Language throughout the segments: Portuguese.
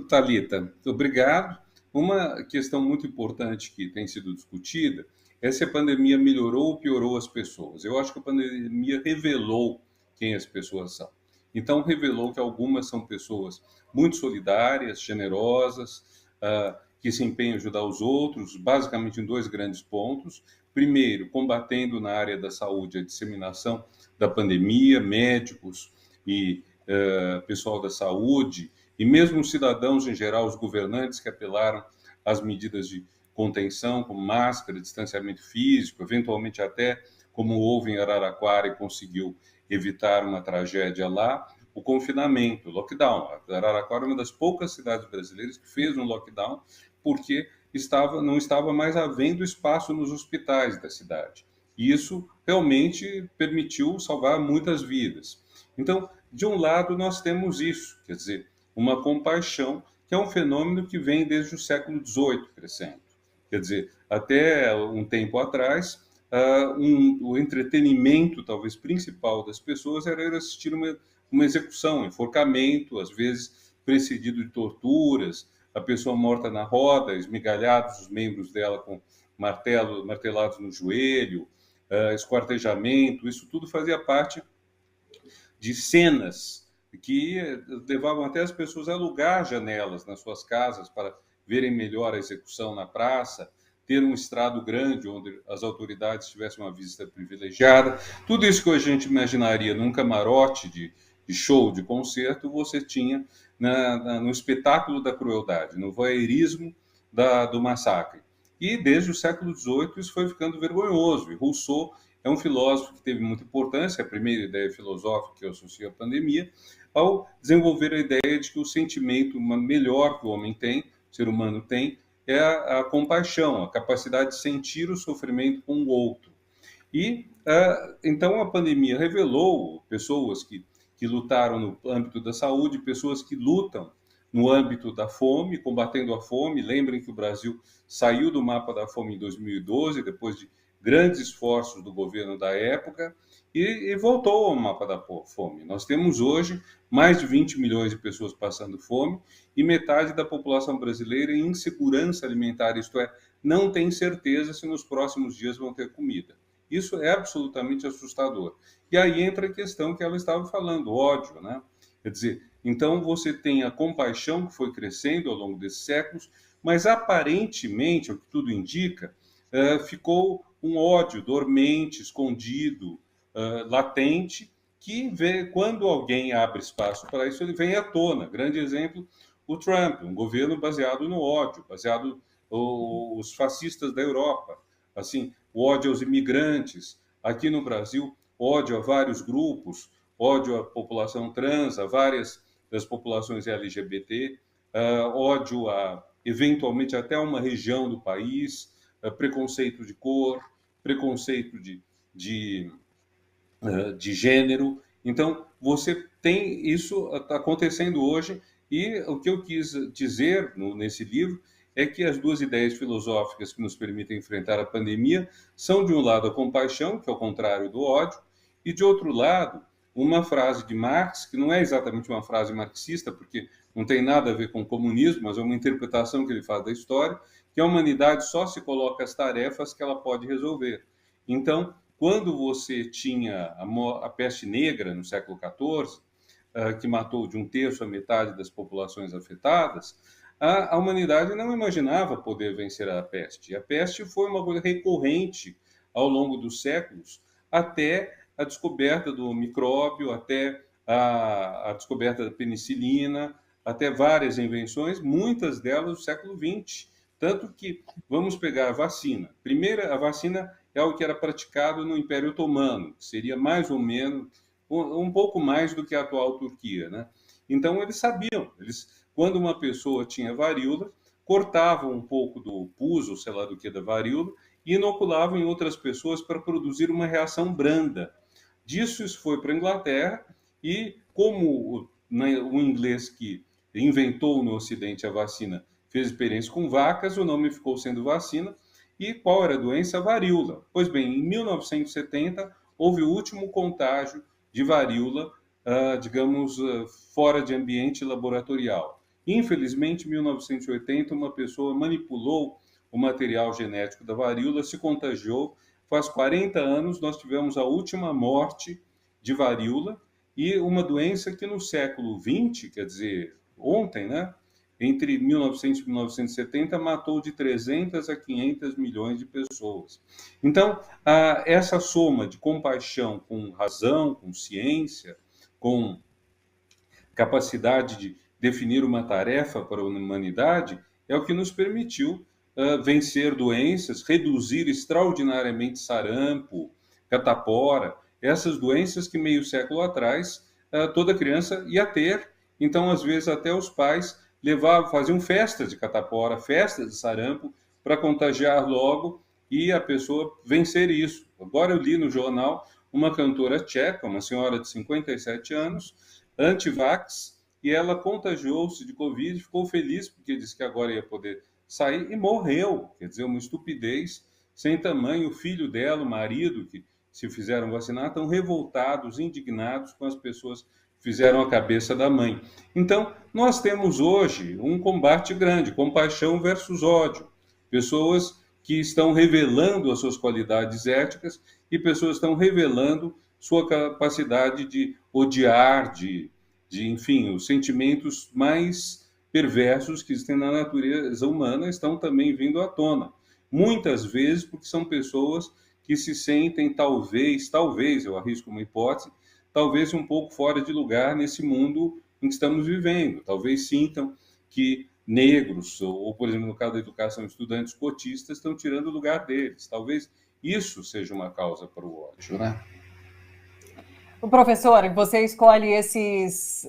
Thalita, obrigado. Uma questão muito importante que tem sido discutida é se a pandemia melhorou ou piorou as pessoas. Eu acho que a pandemia revelou quem as pessoas são. Então, revelou que algumas são pessoas muito solidárias, generosas, que se empenham em ajudar os outros, basicamente em dois grandes pontos. Primeiro, combatendo na área da saúde a disseminação da pandemia, médicos e pessoal da saúde, e mesmo os cidadãos em geral, os governantes que apelaram às medidas de contenção, como máscara, distanciamento físico, eventualmente até, como houve em Araraquara e conseguiu evitar uma tragédia lá, o confinamento, o lockdown. Araraquara é uma das poucas cidades brasileiras que fez um lockdown porque não estava mais havendo espaço nos hospitais da cidade. E isso realmente permitiu salvar muitas vidas. Então, de um lado, nós temos isso, quer dizer, uma compaixão, que é um fenômeno que vem desde o século XVIII crescendo. Quer dizer, até um tempo atrás, o entretenimento, talvez principal das pessoas, era ir assistir uma execução, um enforcamento, às vezes precedido de torturas, a pessoa morta na roda, esmigalhados os membros dela com martelados no joelho, esquartejamento, isso tudo fazia parte de cenas que levavam até as pessoas a alugar janelas nas suas casas para verem melhor a execução na praça, ter um estrado grande onde as autoridades tivessem uma visita privilegiada. Tudo isso que a gente imaginaria num camarote de show, de concerto, você tinha no espetáculo da crueldade, no voyeurismo do massacre. E desde o século XVIII isso foi ficando vergonhoso. E Rousseau é um filósofo que teve muita importância, a primeira ideia filosófica que eu associo à pandemia, ao desenvolver a ideia de que o sentimento melhor que o homem tem, o ser humano tem, é a compaixão, a capacidade de sentir o sofrimento com o outro. E então a pandemia revelou pessoas que lutaram no âmbito da saúde, pessoas que lutam no âmbito da fome, combatendo a fome. Lembrem que o Brasil saiu do mapa da fome em 2012, depois de grandes esforços do governo da época, e voltou ao mapa da fome. Nós temos hoje mais de 20 milhões de pessoas passando fome e metade da população brasileira em insegurança alimentar, isto é, não tem certeza se nos próximos dias vão ter comida. Isso é absolutamente assustador. E aí entra a questão que ela estava falando, o ódio, né? Quer dizer, então você tem a compaixão que foi crescendo ao longo desses séculos, mas aparentemente, o que tudo indica, ficou um ódio dormente, escondido, latente, que quando alguém abre espaço para isso, ele vem à tona. Grande exemplo, o Trump, um governo baseado no ódio, baseado os fascistas da Europa, assim, o ódio aos imigrantes. Aqui no Brasil, ódio a vários grupos, ódio à população trans, a várias das populações LGBT, ódio a, eventualmente, até uma região do país, preconceito de cor, preconceito de gênero. Então, você tem isso acontecendo hoje, e o que eu quis dizer nesse livro é que as duas ideias filosóficas que nos permitem enfrentar a pandemia são, de um lado, a compaixão, que é o contrário do ódio, e, de outro lado, uma frase de Marx, que não é exatamente uma frase marxista, porque não tem nada a ver com o comunismo, mas é uma interpretação que ele faz da história, que a humanidade só se coloca as tarefas que ela pode resolver. Então, quando você tinha a peste negra no século XIV, que matou de um terço a metade das populações afetadas, a humanidade não imaginava poder vencer a peste. E a peste foi uma coisa recorrente ao longo dos séculos, até a descoberta do micróbio, até a descoberta da penicilina, até várias invenções, muitas delas do século XX. Tanto que, vamos pegar a vacina. Primeiro, a vacina é algo que era praticado no Império Otomano, que seria mais ou menos, um pouco mais do que a atual Turquia, né? Então, eles sabiam, quando uma pessoa tinha varíola, cortavam um pouco do pus, ou sei lá do que, da varíola, e inoculavam em outras pessoas para produzir uma reação branda. Disso, isso foi para a Inglaterra, e como o inglês que inventou no Ocidente a vacina fez experiência com vacas, o nome ficou sendo vacina. E qual era a doença? A varíola. Pois bem, em 1970, houve o último contágio de varíola, digamos, fora de ambiente laboratorial. Infelizmente, em 1980, uma pessoa manipulou o material genético da varíola, se contagiou. Faz 40 anos nós tivemos a última morte de varíola e uma doença que no século XX, quer dizer, ontem, né? Entre 1900 e 1970, matou de 300 a 500 milhões de pessoas. Então, essa soma de compaixão com razão, com ciência, com capacidade de definir uma tarefa para a humanidade, é o que nos permitiu vencer doenças, reduzir extraordinariamente sarampo, catapora, essas doenças que meio século atrás toda criança ia ter. Então, às vezes, até os pais faziam festas de catapora, festas de sarampo, para contagiar logo e a pessoa vencer isso. Agora eu li no jornal uma cantora tcheca, uma senhora de 57 anos, anti-vax, e ela contagiou-se de Covid, ficou feliz porque disse que agora ia poder sair e morreu. Quer dizer, uma estupidez sem tamanho. O filho dela, o marido, que se fizeram vacinar, estão revoltados, indignados com as pessoas que fizeram a cabeça da mãe. Então, nós temos hoje um combate grande, compaixão versus ódio. Pessoas que estão revelando as suas qualidades éticas e pessoas estão revelando sua capacidade de odiar, enfim, os sentimentos mais perversos que existem na natureza humana estão também vindo à tona. Muitas vezes porque são pessoas que se sentem, talvez, eu arrisco uma hipótese, talvez um pouco fora de lugar nesse mundo em que estamos vivendo. Talvez sintam que negros, ou, por exemplo, no caso da educação, estudantes cotistas, estão tirando o lugar deles. Talvez isso seja uma causa para o ódio, né? O professor, você escolhe esses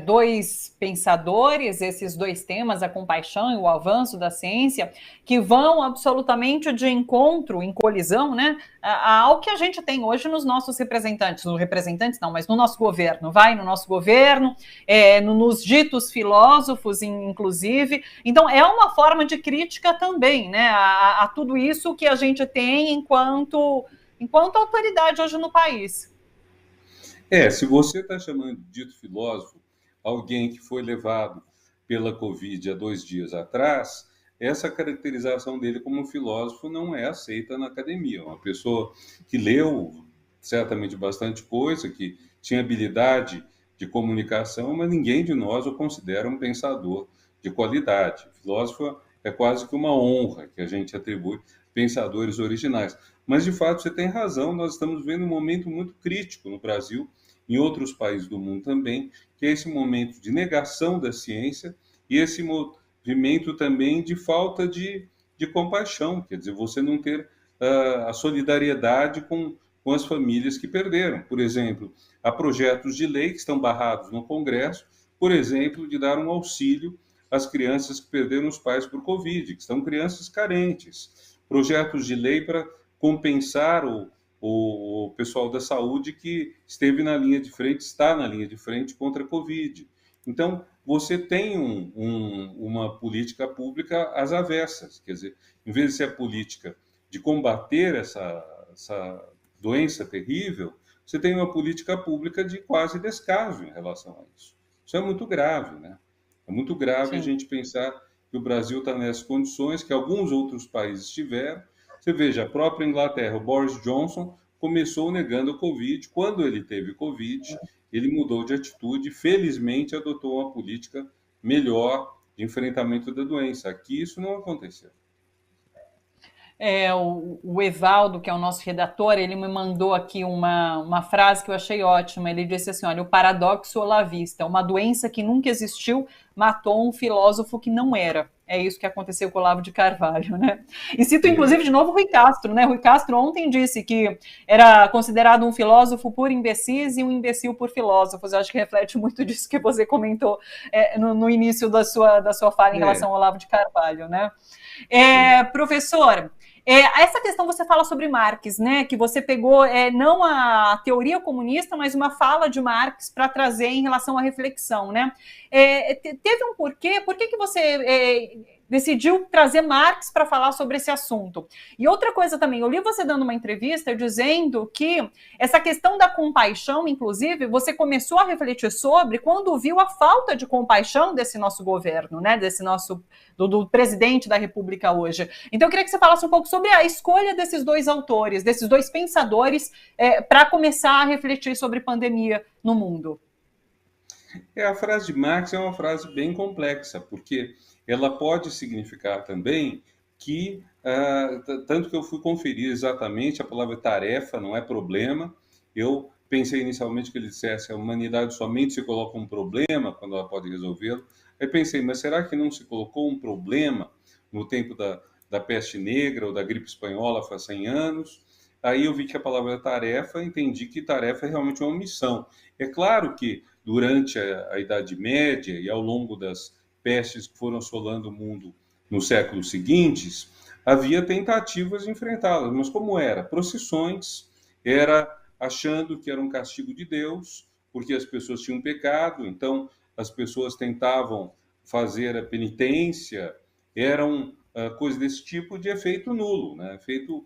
dois pensadores, esses dois temas, a compaixão e o avanço da ciência, que vão absolutamente de encontro, em colisão, né, ao que a gente tem hoje nos nossos representantes, mas no nosso governo, no nosso governo, nos ditos filósofos, inclusive. Então, é uma forma de crítica também, né, a tudo isso que a gente tem enquanto autoridade hoje no país. Se você está chamando de dito filósofo alguém que foi levado pela Covid há 2 dias atrás, essa caracterização dele como filósofo não é aceita na academia. Uma pessoa que leu certamente bastante coisa, que tinha habilidade de comunicação, mas ninguém de nós o considera um pensador de qualidade. Filósofo é quase que uma honra que a gente atribui pensadores originais. Mas, de fato, você tem razão, nós estamos vendo um momento muito crítico no Brasil, em outros países do mundo também, que é esse momento de negação da ciência e esse movimento também de falta de compaixão, quer dizer, você não ter a solidariedade com as famílias que perderam. Por exemplo, há projetos de lei que estão barrados no Congresso, por exemplo, de dar um auxílio às crianças que perderam os pais por Covid, que são crianças carentes. Projetos de lei para compensar o pessoal da saúde que esteve na linha de frente, está na linha de frente contra a Covid. Então, você tem uma política pública às avessas, quer dizer, em vez de ser a política de combater essa doença terrível, você tem uma política pública de quase descaso em relação a isso. Isso é muito grave, né? É muito grave. Sim. A gente pensar que o Brasil está nessas condições, que alguns outros países tiveram. Você veja, a própria Inglaterra, o Boris Johnson começou negando a Covid. Quando ele teve Covid, ele mudou de atitude, felizmente adotou uma política melhor de enfrentamento da doença. Aqui isso não aconteceu. O Evaldo, que é o nosso redator, ele me mandou aqui uma frase que eu achei ótima. Ele disse assim, olha, o paradoxo olavista, uma doença que nunca existiu matou um filósofo que não era. É isso que aconteceu com o Olavo de Carvalho, né? E cito, inclusive, de novo Rui Castro, né? Rui Castro ontem disse que era considerado um filósofo por imbecis e um imbecil por filósofos. Eu acho que reflete muito disso que você comentou no início da sua fala em relação ao Olavo de Carvalho, né? Professor, essa questão você fala sobre Marx, né? Que você pegou não a teoria comunista, mas uma fala de Marx para trazer em relação à reflexão, né? Teve um porquê? Por que você decidiu trazer Marx para falar sobre esse assunto. E outra coisa também, eu li você dando uma entrevista dizendo que essa questão da compaixão, inclusive, você começou a refletir sobre quando viu a falta de compaixão desse nosso governo, né, desse nosso do presidente da República hoje. Então eu queria que você falasse um pouco sobre a escolha desses dois autores, desses dois pensadores, para começar a refletir sobre pandemia no mundo. A frase de Marx é uma frase bem complexa, porque ela pode significar também que, tanto que eu fui conferir exatamente, a palavra tarefa não é problema. Eu pensei inicialmente que ele dissesse a humanidade somente se coloca um problema quando ela pode resolvê-lo. Aí pensei, mas será que não se colocou um problema no tempo da peste negra ou da gripe espanhola faz 100 anos? Aí eu vi que a palavra tarefa, entendi que tarefa é realmente uma missão. É claro que durante a Idade Média e ao longo das pestes que foram assolando o mundo nos séculos seguintes, havia tentativas de enfrentá-las. Mas como era? Procissões, era achando que era um castigo de Deus, porque as pessoas tinham pecado, então as pessoas tentavam fazer a penitência, eram coisas desse tipo de efeito nulo, né? Efeito,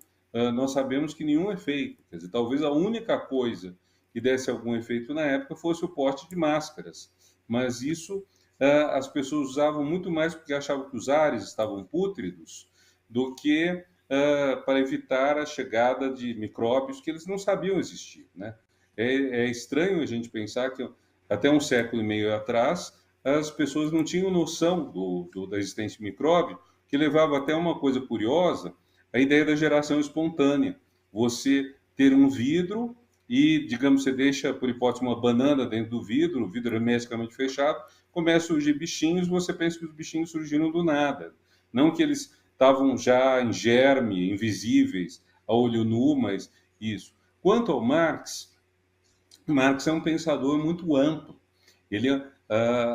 nós sabemos que nenhum efeito, quer dizer, talvez a única coisa que desse algum efeito na época fosse o porte de máscaras. Mas isso as pessoas usavam muito mais porque achavam que os ares estavam pútridos do que para evitar a chegada de micróbios que eles não sabiam existir, né? É estranho a gente pensar que até um século e meio atrás as pessoas não tinham noção da existência de micróbio, que levava até uma coisa curiosa, a ideia da geração espontânea. Você ter um vidro e, digamos, você deixa, por hipótese, uma banana dentro do vidro, o vidro é hermeticamente fechado, começa a surgir bichinhos, você pensa que os bichinhos surgiram do nada. Não que eles estavam já em germe, invisíveis, a olho nu, mas isso. Quanto ao Marx, Marx é um pensador muito amplo. Ele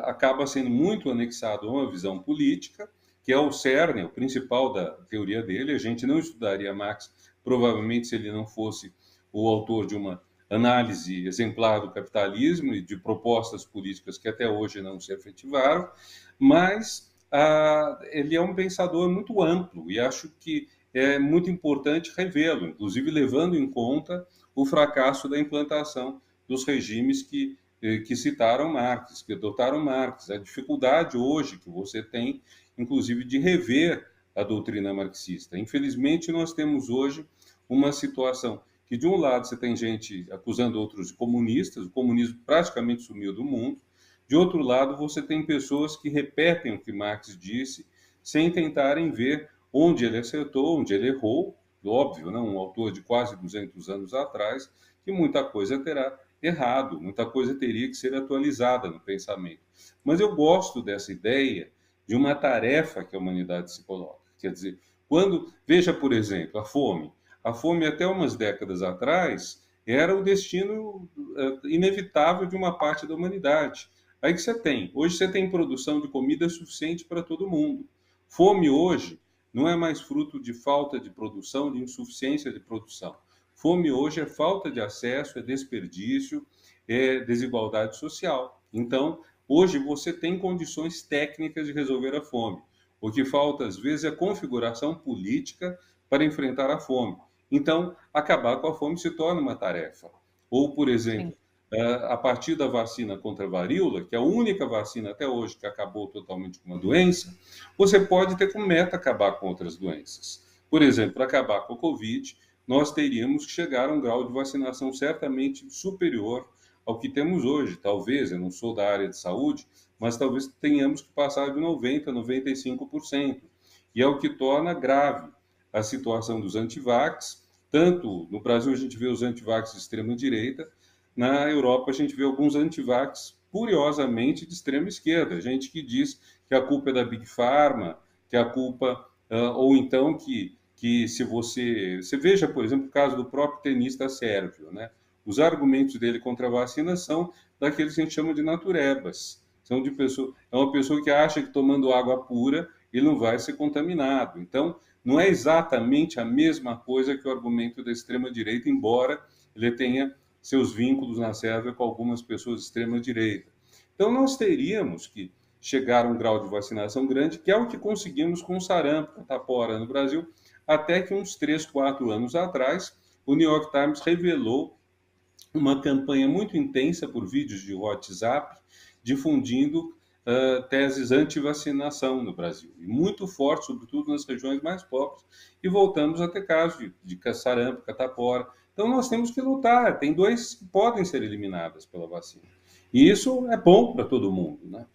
acaba sendo muito anexado a uma visão política, que é o cerne, o principal da teoria dele. A gente não estudaria Marx, provavelmente, se ele não fosse o autor de uma análise exemplar do capitalismo e de propostas políticas que até hoje não se efetivaram, mas ele é um pensador muito amplo e acho que é muito importante revê-lo, inclusive levando em conta o fracasso da implantação dos regimes que citaram Marx, que adotaram Marx, a dificuldade hoje que você tem, inclusive, de rever a doutrina marxista. Infelizmente, nós temos hoje uma situação que, de um lado, você tem gente acusando outros de comunistas, o comunismo praticamente sumiu do mundo, de outro lado, você tem pessoas que repetem o que Marx disse, sem tentarem ver onde ele acertou, onde ele errou, óbvio, né? Um autor de quase 200 anos atrás, que muita coisa terá errado, muita coisa teria que ser atualizada no pensamento. Mas eu gosto dessa ideia de uma tarefa que a humanidade se coloca. Quer dizer, veja, por exemplo, a fome. A fome, até umas décadas atrás, era o destino inevitável de uma parte da humanidade. Aí que você tem. Hoje você tem produção de comida suficiente para todo mundo. Fome hoje não é mais fruto de falta de produção, de insuficiência de produção. Fome hoje é falta de acesso, é desperdício, é desigualdade social. Então, hoje você tem condições técnicas de resolver a fome. O que falta, às vezes, é configuração política para enfrentar a fome. Então, acabar com a fome se torna uma tarefa. Ou, por exemplo, a partir da vacina contra a varíola, que é a única vacina até hoje que acabou totalmente com uma doença, você pode ter como meta acabar com outras doenças. Por exemplo, para acabar com a Covid, nós teríamos que chegar a um grau de vacinação certamente superior ao que temos hoje. Talvez, eu não sou da área de saúde, mas talvez tenhamos que passar de 90% a 95%. E é o que torna grave a situação dos antivax. Tanto no Brasil a gente vê os antivax de extrema-direita, na Europa a gente vê alguns antivax, curiosamente, de extrema esquerda. Gente que diz que a culpa é da Big Pharma, que a culpa, ou então que se você veja, por exemplo, o caso do próprio tenista sérvio, né? Os argumentos dele contra a vacina são daqueles que a gente chama de naturebas. São de pessoa, é uma pessoa que acha que tomando água pura ele não vai ser contaminado. Então, não é exatamente a mesma coisa que o argumento da extrema-direita, embora ele tenha seus vínculos na Sérvia com algumas pessoas de extrema-direita. Então, nós teríamos que chegar a um grau de vacinação grande, que é o que conseguimos com sarampo, catapora no Brasil, até que uns 3, 4 anos atrás, o New York Times revelou uma campanha muito intensa por vídeos de WhatsApp, difundindo teses anti-vacinação no Brasil, e muito forte, sobretudo nas regiões mais pobres, e voltamos a ter casos de sarampo, catapora. Então nós temos que lutar, tem doenças que podem ser eliminadas pela vacina. E isso é bom para todo mundo, né?